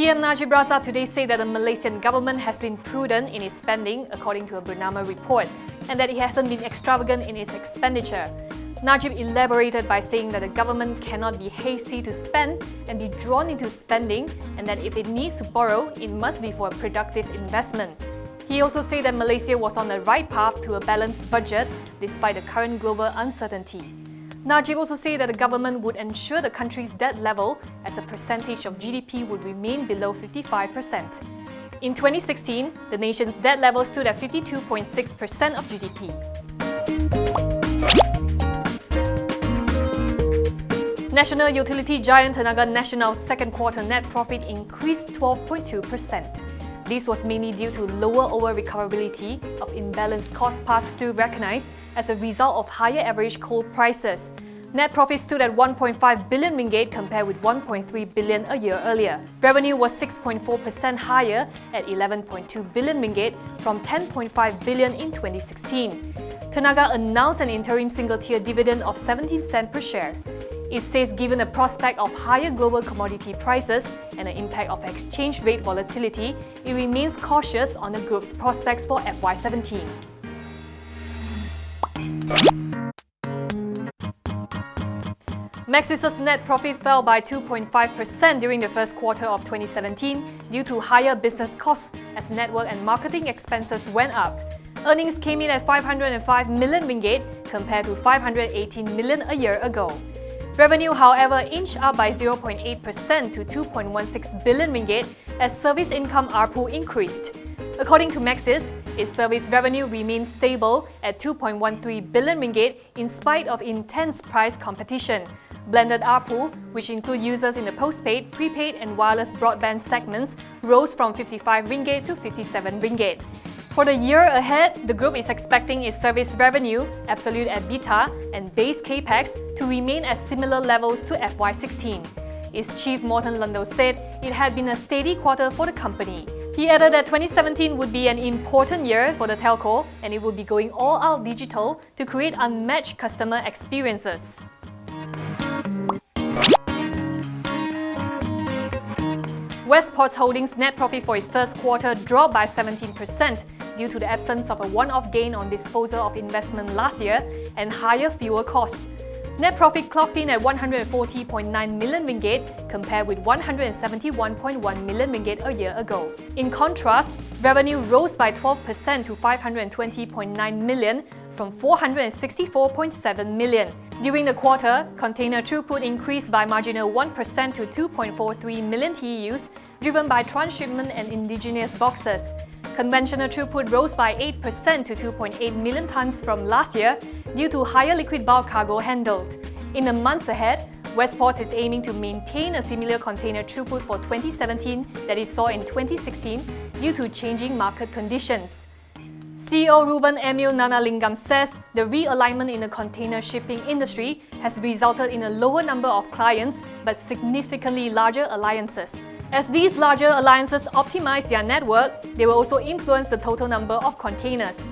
PM Najib Razak today said that the Malaysian government has been prudent in its spending, according to a Bernama report, and that it hasn't been extravagant in its expenditure. Najib elaborated by saying that the government cannot be hasty to spend and be drawn into spending, and that if it needs to borrow, it must be for a productive investment. He also said that Malaysia was on the right path to a balanced budget despite the current global uncertainty. Najib also said that the government would ensure the country's debt level as a percentage of GDP would remain below 55%. In 2016, the nation's debt level stood at 52.6% of GDP. National utility giant Tenaga Nasional's second quarter net profit increased 12.2%. This was mainly due to lower over-recoverability of imbalanced cost pass-through recognised as a result of higher average coal prices. Net profit stood at 1.5 billion ringgit compared with 1.3 billion a year earlier. Revenue was 6.4% higher at 11.2 billion ringgit from 10.5 billion in 2016. Tenaga announced an interim single-tier dividend of 17 cents per share. It says given the prospect of higher global commodity prices and the impact of exchange rate volatility, it remains cautious on the group's prospects for FY17. Maxis' net profit fell by 2.5% during the first quarter of 2017 due to higher business costs as network and marketing expenses went up. Earnings came in at 505 million ringgit compared to 518 million a year ago. Revenue, however, inched up by 0.8% to 2.16 billion ringgit as service income ARPU increased. According to Maxis, its service revenue remained stable at 2.13 billion ringgit in spite of intense price competition. Blended ARPU, which include users in the postpaid, prepaid and wireless broadband segments, rose from 55 ringgit to 57 ringgit. For the year ahead, the group is expecting its service revenue, absolute EBITDA and base capex to remain at similar levels to FY16. Its chief Morten Lundell said it had been a steady quarter for the company. He added that 2017 would be an important year for the telco and it would be going all out digital to create unmatched customer experiences. Westports Holdings' net profit for its first quarter dropped by 17% due to the absence of a one-off gain on disposal of investment last year and higher fuel costs. Net profit clocked in at 140.9 million ringgit compared with 171.1 million ringgit a year ago. In contrast, revenue rose by 12% to 520.9 million from 464.7 million. During the quarter, container throughput increased by marginal 1% to 2.43 million TEUs, driven by transshipment and indigenous boxes. Conventional throughput rose by 8% to 2.8 million tonnes from last year due to higher liquid bulk cargo handled. In the months ahead, Westports is aiming to maintain a similar container throughput for 2017 that it saw in 2016 due to changing market conditions. CEO Ruben Emil Nanalingam says the realignment in the container shipping industry has resulted in a lower number of clients but significantly larger alliances. As these larger alliances optimize their network, they will also influence the total number of containers.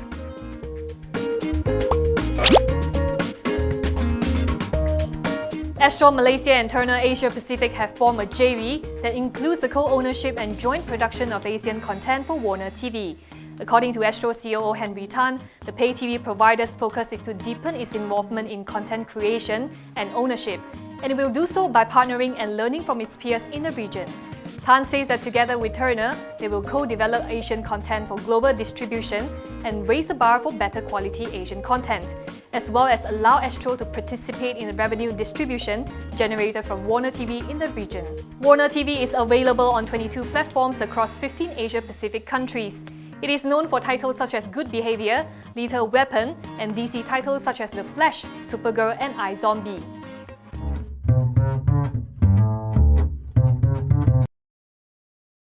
Astro Malaysia and Turner Asia Pacific have formed a JV that includes the co-ownership and joint production of Asian content for Warner TV. According to Astro COO Henry Tan, the pay TV provider's focus is to deepen its involvement in content creation and ownership, and it will do so by partnering and learning from its peers in the region. Tan says that together with Turner, they will co-develop Asian content for global distribution and raise the bar for better quality Asian content, as well as allow Astro to participate in the revenue distribution generated from Warner TV in the region. Warner TV is available on 22 platforms across 15 Asia-Pacific countries. It is known for titles such as Good Behaviour, Lethal Weapon, and DC titles such as The Flash, Supergirl and iZombie.